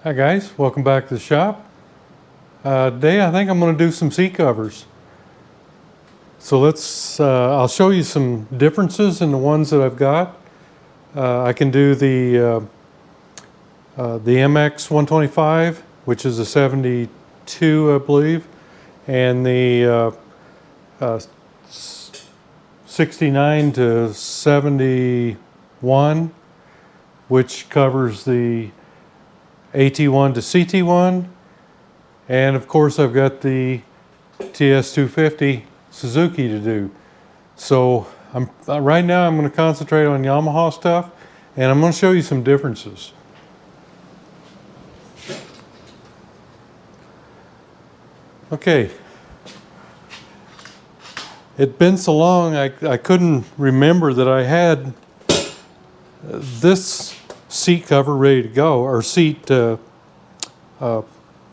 Hi guys, welcome back to the shop. Today I think I'm going to do some seat covers. So I'll show you some differences in the ones that I've got. I can do the MX 125, which is a 72 I believe, and the 69 to 71, which covers the AT1 to CT-1, and of course I've got the TS250 Suzuki to do. So right now I'm going to concentrate on Yamaha stuff, and I'm going to show you some differences. Okay, it's been so long I couldn't remember that I had this seat cover ready to go, or seat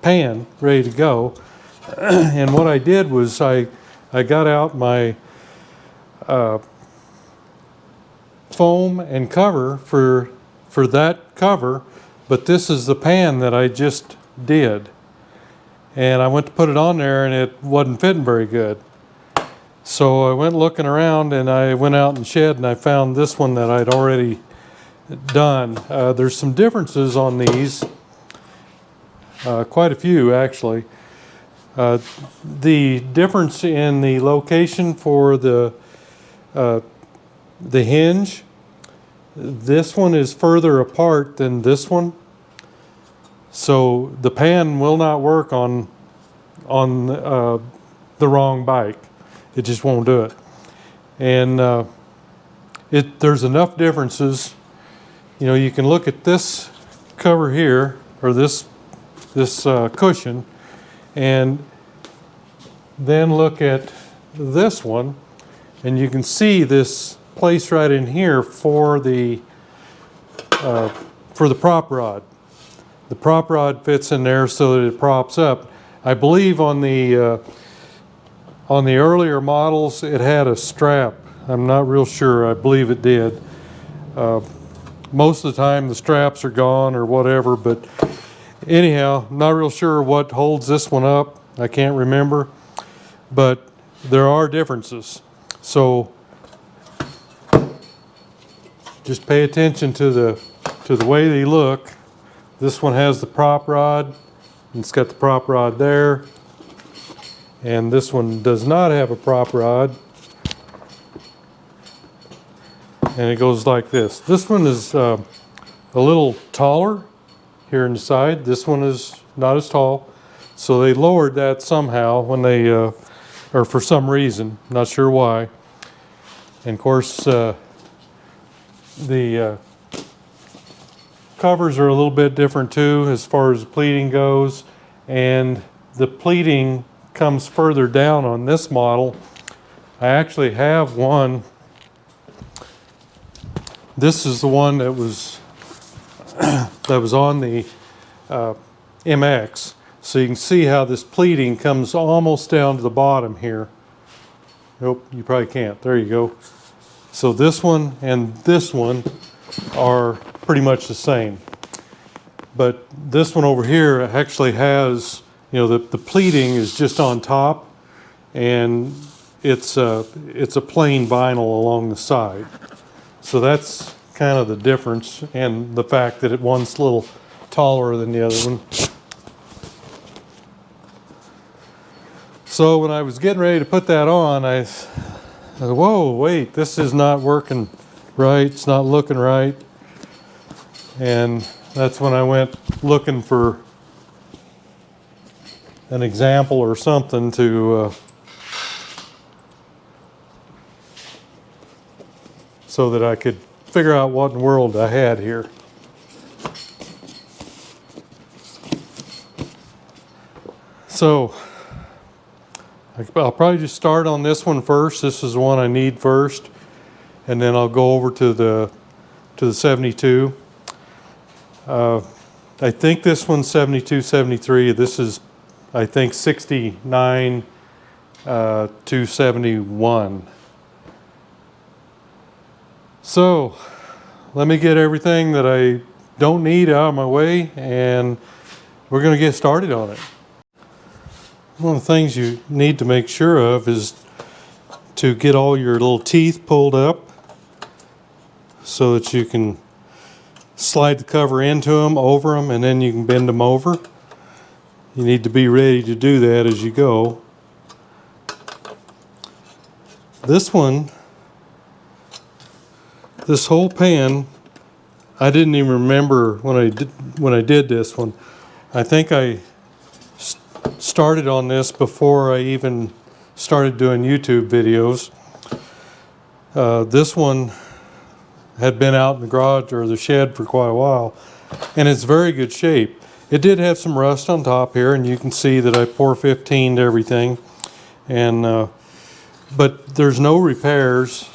pan ready to go. And what I did was I got out my foam and cover for that cover, but this is the pan that I just did, and I went to put it on there and it wasn't fitting very good. So I went looking around, and I went out in the shed and I found this one that I'd already done. There's some differences on these, quite a few actually. The difference in the location for the hinge, this one is further apart than this one, so the pan will not work on the wrong bike. It just won't do it. And there's enough differences. You know, you can look at this cover here, or this cushion, and then look at this one, and you can see this place right in here for the prop rod. The prop rod fits in there so that it props up. I believe on the earlier models it had a strap. I'm not real sure. I believe it did. Most of the time the straps are gone or whatever, but anyhow, not real sure what holds this one up. I can't remember, but there are differences. So just pay attention to the way they look. This one has the prop rod, and it's got the prop rod there, and this one does not have a prop rod. And it goes like this. This one is a little taller here in the side. This one is not as tall. So they lowered that somehow when they, or for some reason, not sure why. And of course, the covers are a little bit different too as far as the pleating goes. And the pleating comes further down on this model. I actually have one. This is the one that was on the MX. So you can see how this pleating comes almost down to the bottom here. Nope, you probably can't. There you go. So this one and this one are pretty much the same. But this one over here actually has, you know, the pleating is just on top, and it's a plain vinyl along the side. So that's kind of the difference, and the fact that one's a little taller than the other one. So when I was getting ready to put that on, I thought, whoa, wait, this is not working right. It's not looking right. And that's when I went looking for an example or something to so that I could figure out what in the world I had here. So I'll probably just start on this one first. This is the one I need first, and then I'll go over to the 72. I think this one's 72, 73. This is, I think, 69 to 71. So let me get everything that I don't need out of my way, and we're going to get started on it. One of the things you need to make sure of is to get all your little teeth pulled up so that you can slide the cover into them, over them, and then you can bend them over. You need to be ready to do that as you go. This one, this whole pan, I didn't even remember when I did this one. I think I started on this before I even started doing YouTube videos. This one had been out in the garage or the shed for quite a while, and it's very good shape. It did have some rust on top here, and you can see that I pour 15'd everything, and but there's no repairs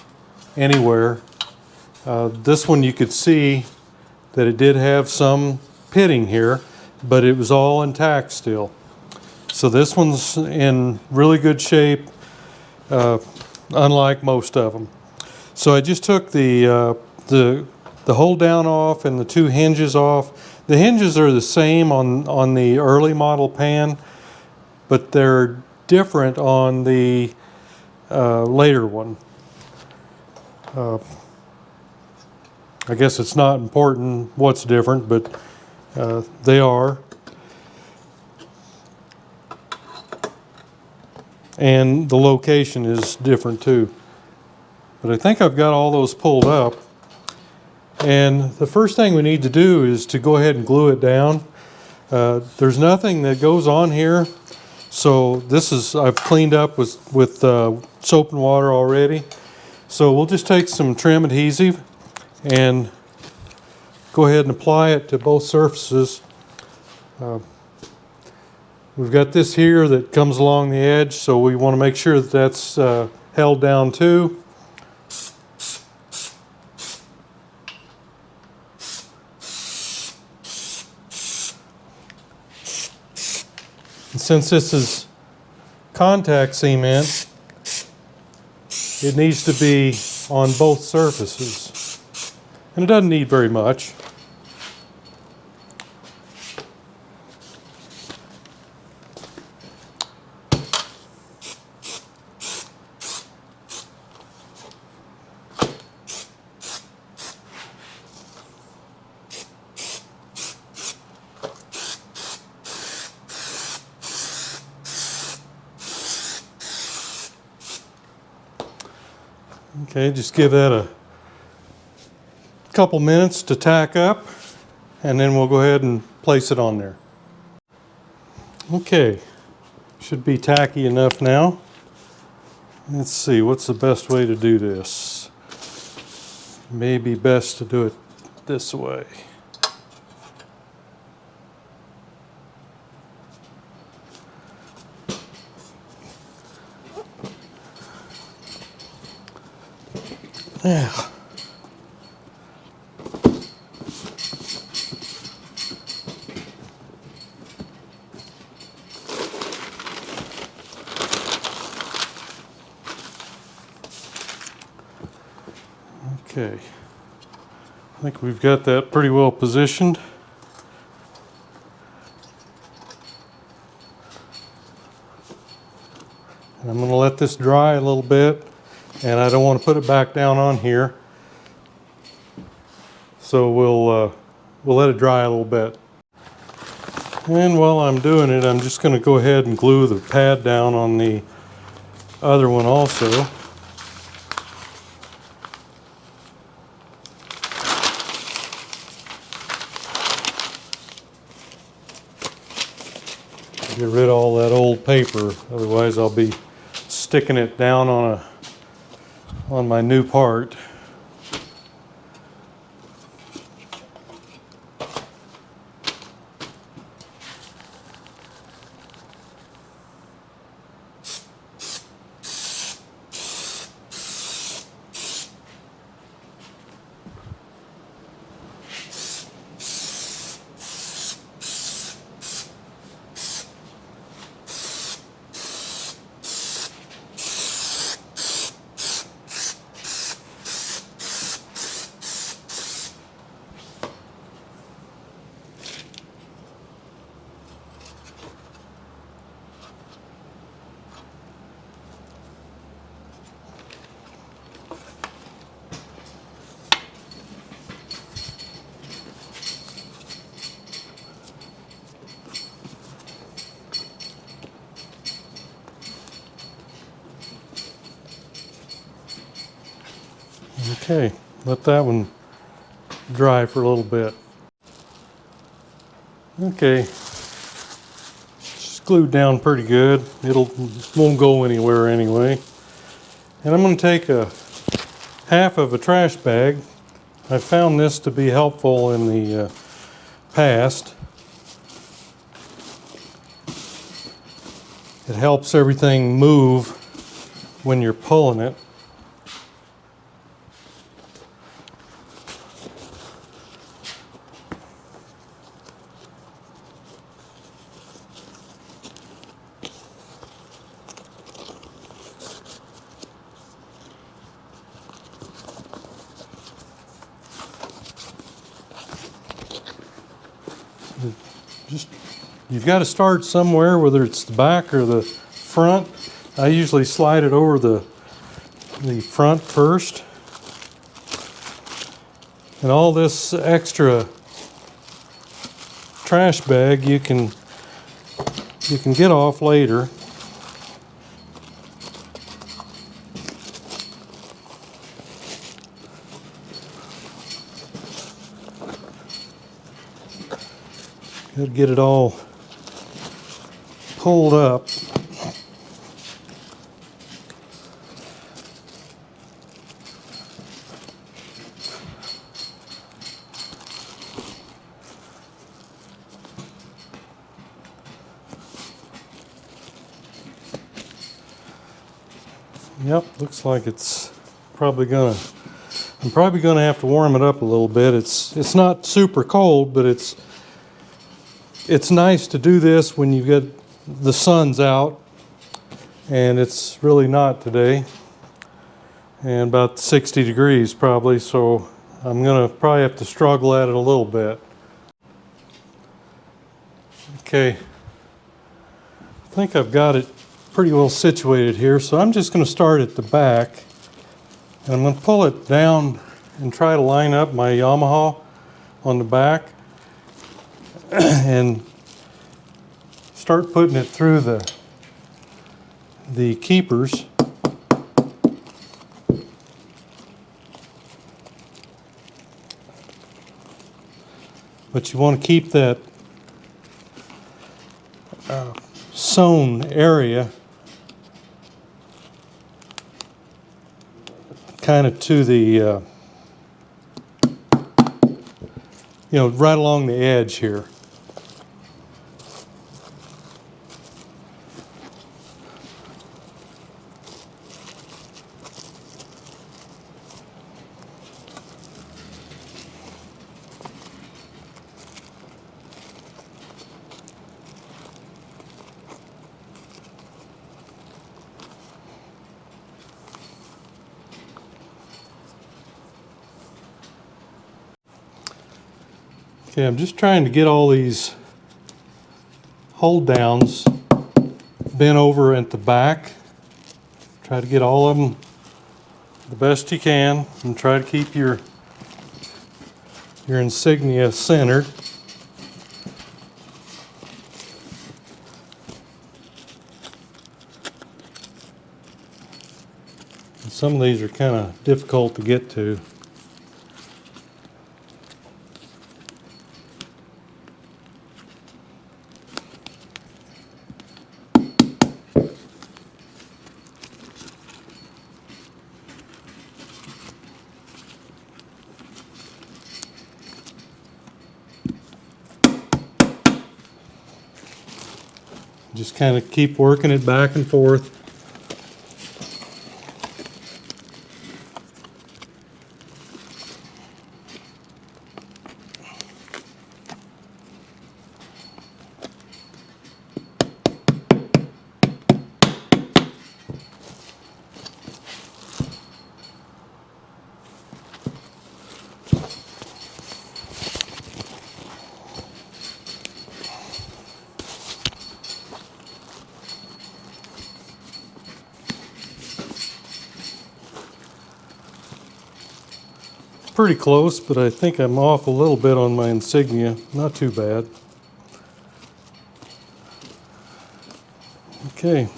anywhere. This one you could see that it did have some pitting here, but it was all intact still. So this one's in really good shape, unlike most of them. So I just took the hold down off and the two hinges off. The hinges are the same on the early model pan, but they're different on the later one. I guess it's not important what's different, but they are. And the location is different too. But I think I've got all those pulled up. And the first thing we need to do is to go ahead and glue it down. There's nothing that goes on here. So this is, I've cleaned up with soap and water already. So we'll just take some trim adhesive and go ahead and apply it to both surfaces. We've got this here that comes along the edge, so we want to make sure that that's held down too. And since this is contact cement, it needs to be on both surfaces. And it doesn't need very much. Okay, just give that a couple minutes to tack up, and then we'll go ahead and place it on there. Okay, should be tacky enough now. Let's see, what's the best way to do this? Maybe best to do it this way. Yeah. Okay. I think we've got that pretty well positioned. And I'm going to let this dry a little bit. And I don't want to put it back down on here, so we'll let it dry a little bit. And while I'm doing it, I'm just going to go ahead and glue the pad down on the other one also. Get rid of all that old paper, otherwise I'll be sticking it down on my new part. Okay, let that one dry for a little bit. Okay, it's glued down pretty good. Won't go anywhere anyway. And I'm going to take a half of a trash bag. I found this to be helpful in the past. It helps everything move when you're pulling it. You've got to start somewhere, whether it's the back or the front. I usually slide it over the front first. And all this extra trash bag you can get off later. Got to get it all pulled up. Yep, looks like it's probably gonna. I'm probably gonna have to warm it up a little bit. It's not super cold, but it's nice to do this when you get the sun's out, and it's really not today, and about 60 degrees probably, so I'm gonna probably have to struggle at it a little bit. Okay, I think I've got it pretty well situated here, so I'm just going to start at the back, and I'm going to pull it down and try to line up my Yamaha on the back and start putting it through the keepers. But you want to keep that sewn area kind of to the, right along the edge here. Okay, I'm just trying to get all these hold downs bent over at the back. Try to get all of them the best you can, and try to keep your insignia centered. And some of these are kind of difficult to get to. Just kind of keep working it back and forth. Pretty close, but I think I'm off a little bit on my insignia. Not too bad. Okay.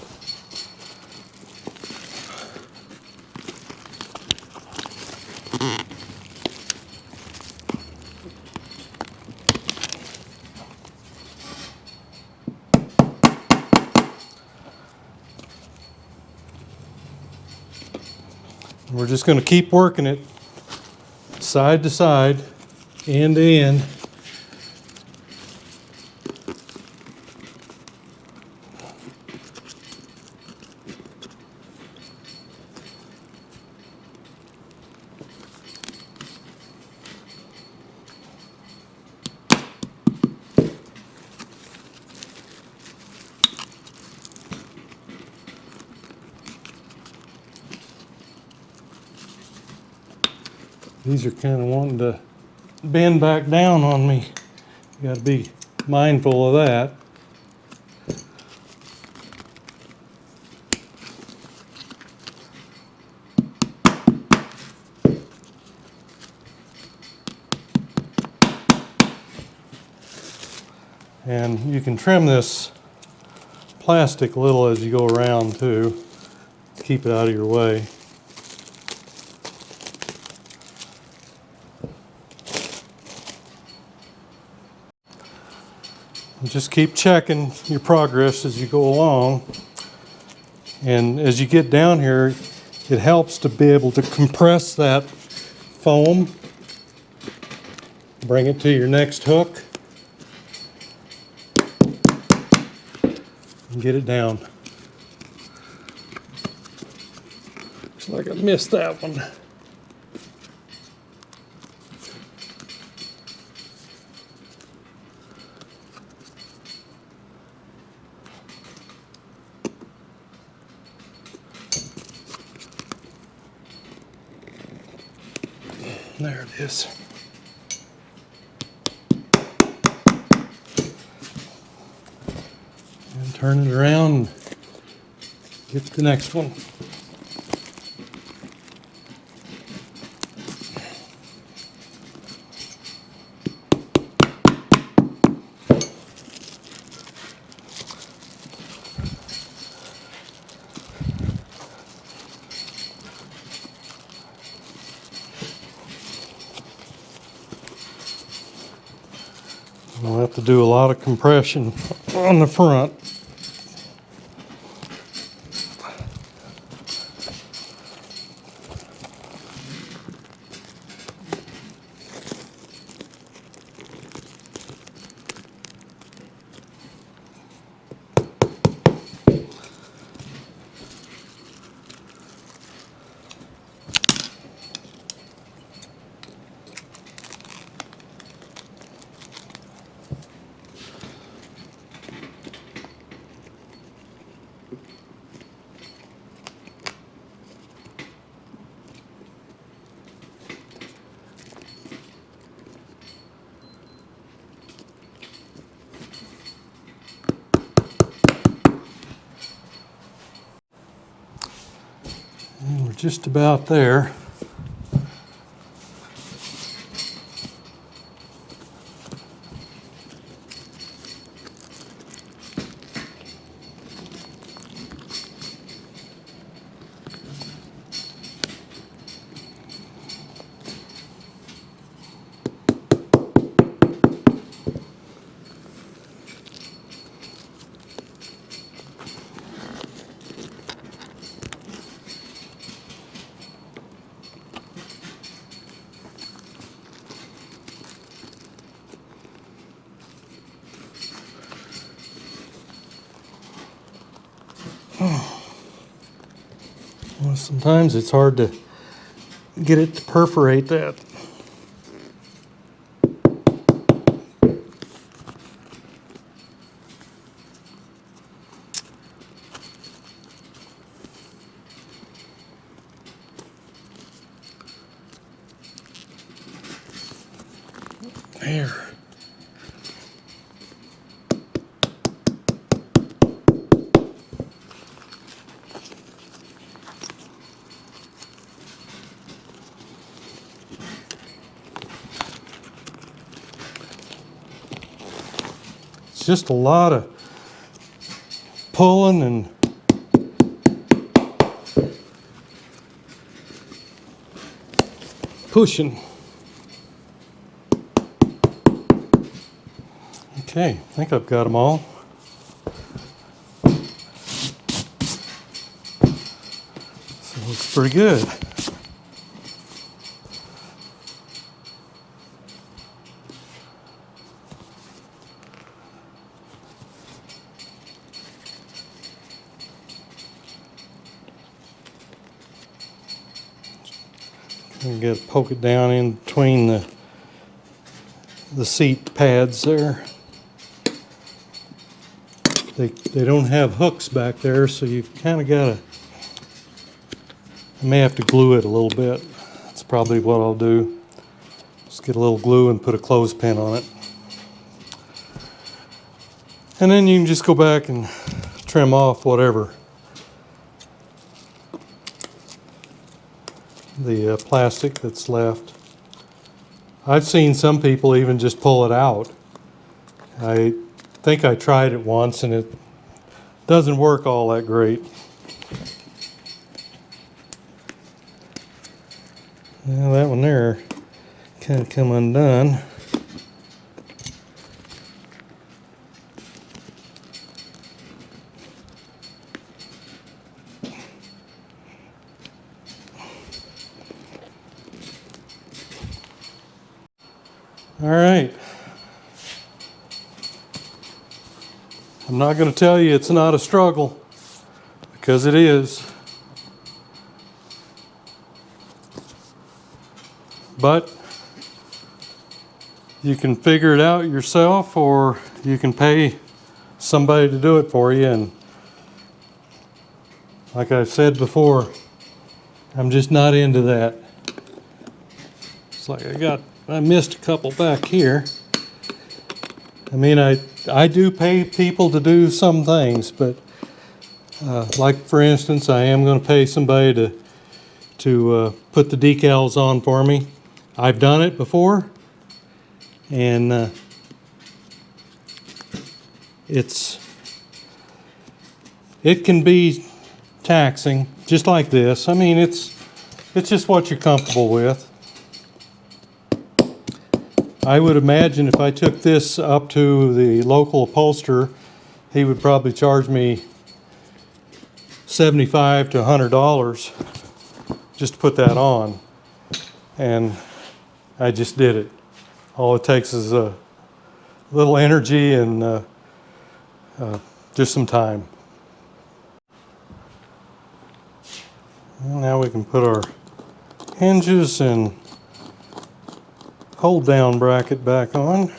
We're just going to keep working it side to side, end to end. These are kind of wanting to bend back down on me. You got to be mindful of that. And you can trim this plastic a little as you go around too, to keep it out of your way. Just keep checking your progress as you go along. And as you get down here, it helps to be able to compress that foam. Bring it to your next hook. And get it down. Looks like I missed that one. There it is. And turn it around and get to the next one. We'll have to do a lot of compression on the front. And we're just about there. Well, sometimes it's hard to get it to perforate that. There. It's just a lot of pulling and pushing. Okay, I think I've got them all. So it looks pretty good. You got to poke it down in between the seat pads there. They don't have hooks back there, so you've kind of got to, I may have to glue it a little bit. That's probably what I'll do. Just get a little glue and put a clothespin on it. And then you can just go back and trim off whatever the plastic that's left. I've seen some people even just pull it out. I think I tried it once and it doesn't work all that great. Well, that one there kind of come undone. All right. I'm not going to tell you it's not a struggle, because it is. But you can figure it out yourself, or you can pay somebody to do it for you. And like I've said before, I'm just not into that. It's like I missed a couple back here. I mean, I do pay people to do some things, but like for instance, I am going to pay somebody to put the decals on for me. I've done it before, and it can be taxing, just like this. I mean, it's just what you're comfortable with. I would imagine if I took this up to the local upholsterer, he would probably charge me $75 to $100 just to put that on. And I just did it. All it takes is a little energy and just some time. And now we can put our hinges and hold down bracket back on.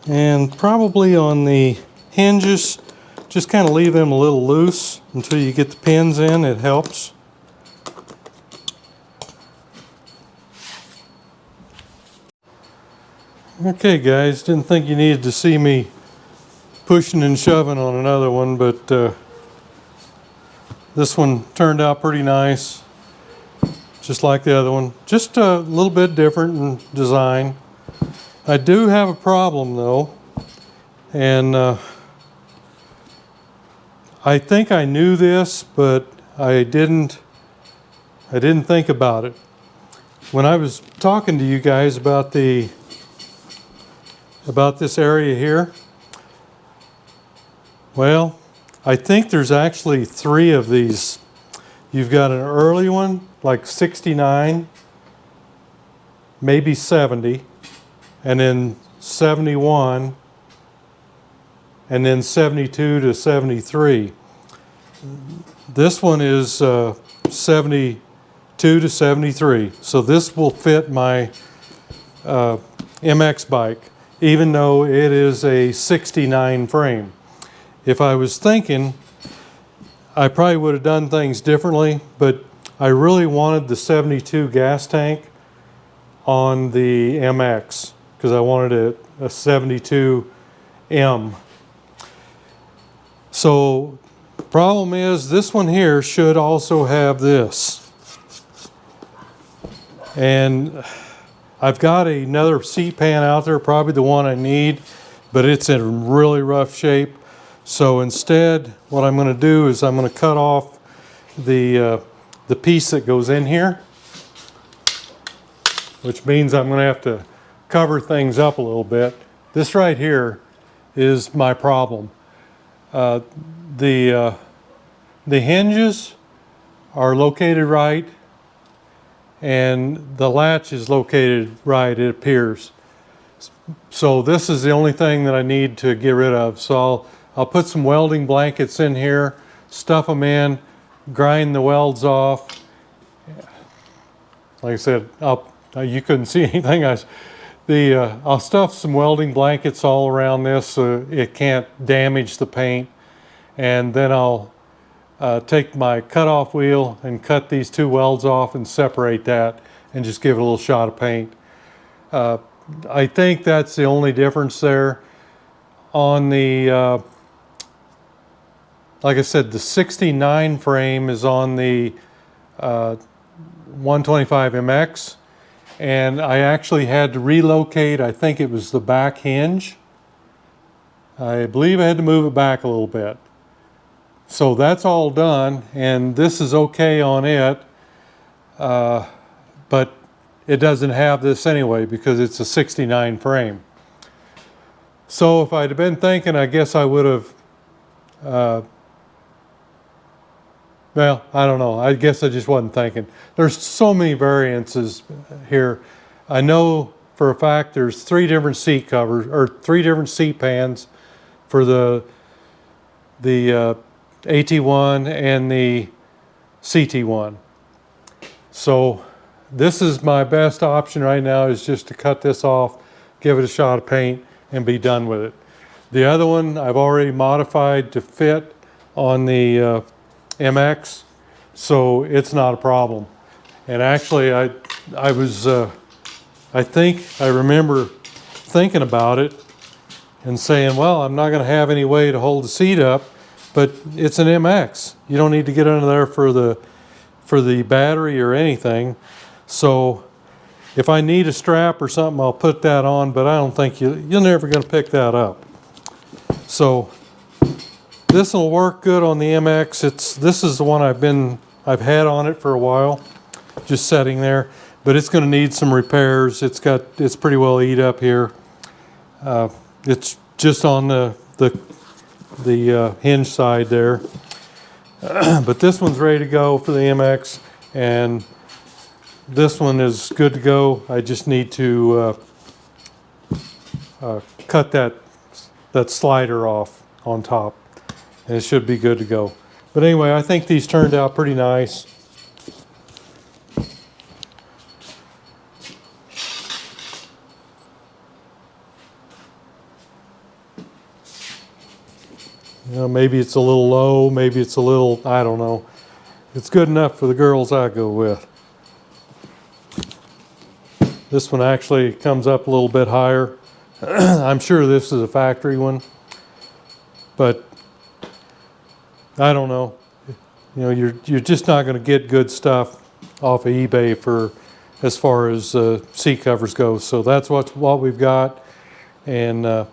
And probably on the hinges, just kind of leave them a little loose until you get the pins in. It helps. Okay guys, didn't think you needed to see me pushing and shoving on another one, but this one turned out pretty nice. Just like the other one, just a little bit different in design. I do have a problem though, and I think I knew this, but I didn't think about it. When I was talking to you guys about this area here, well, I think there's actually 3 of these. You've got an early one, like 69, maybe 70, and then 71, and then 72 to 73. This one is 72 to 73. So this will fit my MX bike, even though it is a 69 frame. If I was thinking, I probably would have done things differently, but I really wanted the 72 gas tank on the MX because I wanted a 72M. So the problem is this one here should also have this. And I've got another seat pan out there, probably the one I need, but it's in really rough shape. So instead, what I'm going to do is I'm going to cut off the piece that goes in here, which means I'm going to have to cover things up a little bit. This right here is my problem. The hinges are located right, and the latch is located right, it appears. So this is the only thing that I need to get rid of. So I'll put some welding blankets in here, stuff them in, grind the welds off. Like I said, you couldn't see anything. I'll stuff some welding blankets all around this so it can't damage the paint. And then I'll take my cutoff wheel and cut these two welds off and separate that and just give it a little shot of paint. I think that's the only difference there. On the, like I said, the 69 frame is on the 125 MX, and I actually had to relocate, I think it was the back hinge. I believe I had to move it back a little bit. So that's all done, and this is okay on it, but it doesn't have this anyway because it's a 69 frame. So if I'd have been thinking, I guess I would have, well, I don't know. I guess I just wasn't thinking. There's so many variances here. I know for a fact there's 3 different seat covers, or 3 different seat pans for the AT1 and the CT-1. So this is my best option right now, is just to cut this off, give it a shot of paint, and be done with it. The other one I've already modified to fit on the MX, so it's not a problem. And actually I think I remember thinking about it and saying, well, I'm not going to have any way to hold the seat up, but it's an MX. You don't need to get under there for the battery or anything. So if I need a strap or something, I'll put that on, but I don't think you're never going to pick that up. So this will work good on the MX. This is the one I've had on it for a while, just sitting there, but it's going to need some repairs. It's pretty well eat up here. It's just on the hinge side there. But this one's ready to go for the MX, and this one is good to go. I just need to cut that slider off on top, and it should be good to go. But anyway, I think these turned out pretty nice. You know, maybe it's a little low, maybe it's a little, I don't know. It's good enough for the girls I go with. This one actually comes up a little bit higher. I'm sure this is a factory one, but I don't know. You know, you're just not going to get good stuff off of eBay for as far as seat covers go. So that's what we've got, and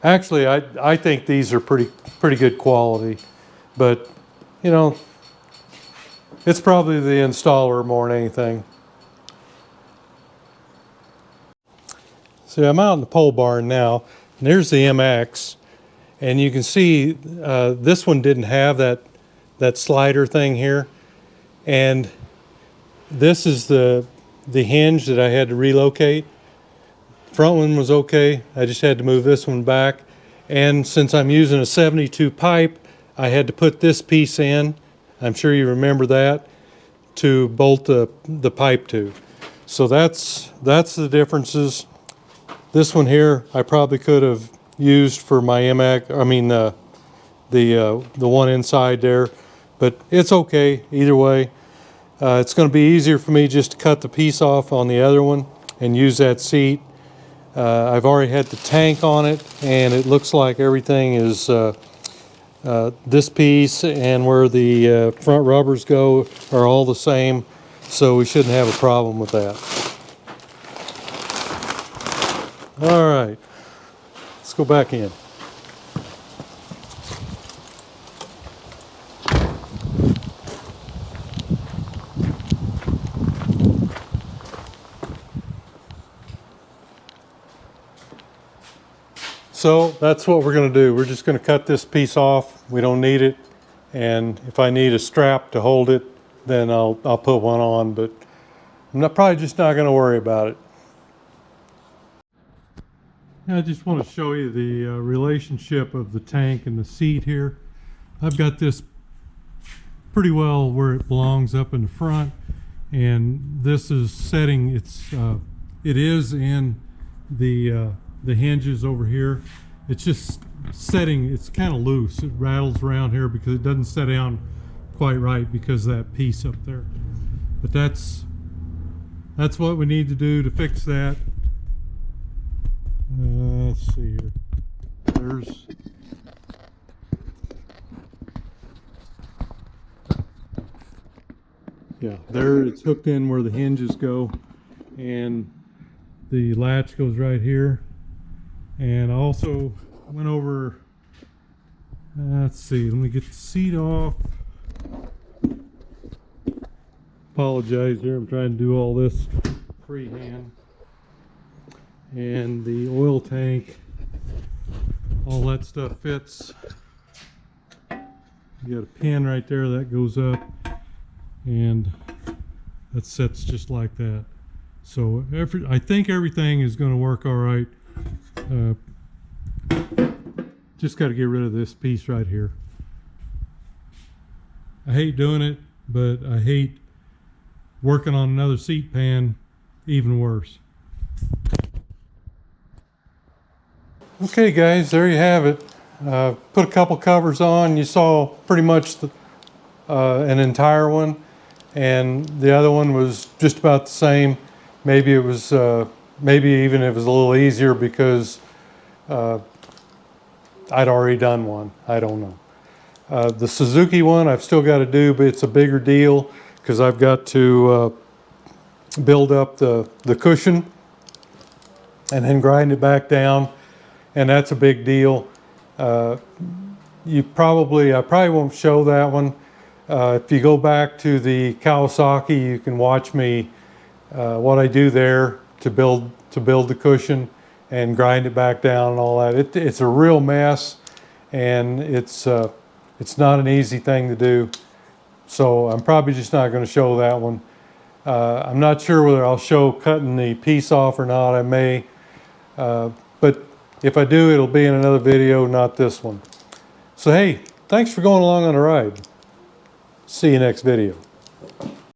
actually I think these are pretty good quality, but you know, it's probably the installer more than anything. So I'm out in the pole barn now, and there's the MX, and you can see this one didn't have that slider thing here, and this is the hinge that I had to relocate. Front one was okay, I just had to move this one back, and since I'm using a 72 pipe, I had to put this piece in, I'm sure you remember that, to bolt the pipe to. So that's the differences. This one here, I probably could have used for my MX, I mean the one inside there, but it's okay either way. It's going to be easier for me just to cut the piece off on the other one and use that seat. I've already had the tank on it, and it looks like everything is this piece and where the front rubbers go are all the same, so we shouldn't have a problem with that. All right, let's go back in. So that's what we're going to do. We're just going to cut this piece off. We don't need it, and if I need a strap to hold it, then I'll put one on, but I'm probably just not going to worry about it. I just want to show you the relationship of the tank and the seat here. I've got this pretty well where it belongs up in the front. And this is setting, it is in the hinges over here. It's just setting, it's kind of loose. It rattles around here because it doesn't set down quite right because of that piece up there. But that's what we need to do to fix that. Let's see here. There's there it's hooked in where the hinges go, and the latch goes right here. And I also went over, let's see, let me get the seat off. Apologize here, I'm trying to do all this freehand. And the oil tank, all that stuff fits. You got a pin right there that goes up, and that sets just like that. So I think everything is going to work all right. Just got to get rid of this piece right here. I hate doing it, but I hate working on another seat pan even worse. Okay guys, there you have it. Put a couple covers on. You saw pretty much an entire one, and the other one was just about the same. Maybe it was, maybe even it was a little easier because I'd already done one. I don't know. The Suzuki one I've still got to do, but it's a bigger deal because I've got to build up the cushion and then grind it back down, and that's a big deal. I probably won't show that one. If you go back to the Kawasaki, you can watch me what I do there to build the cushion and grind it back down and all that. It's a real mess, and it's not an easy thing to do. So I'm probably just not going to show that one. I'm not sure whether I'll show cutting the piece off or not. I may, but if I do, it'll be in another video, not this one. So hey, thanks for going along on the ride. See you next video.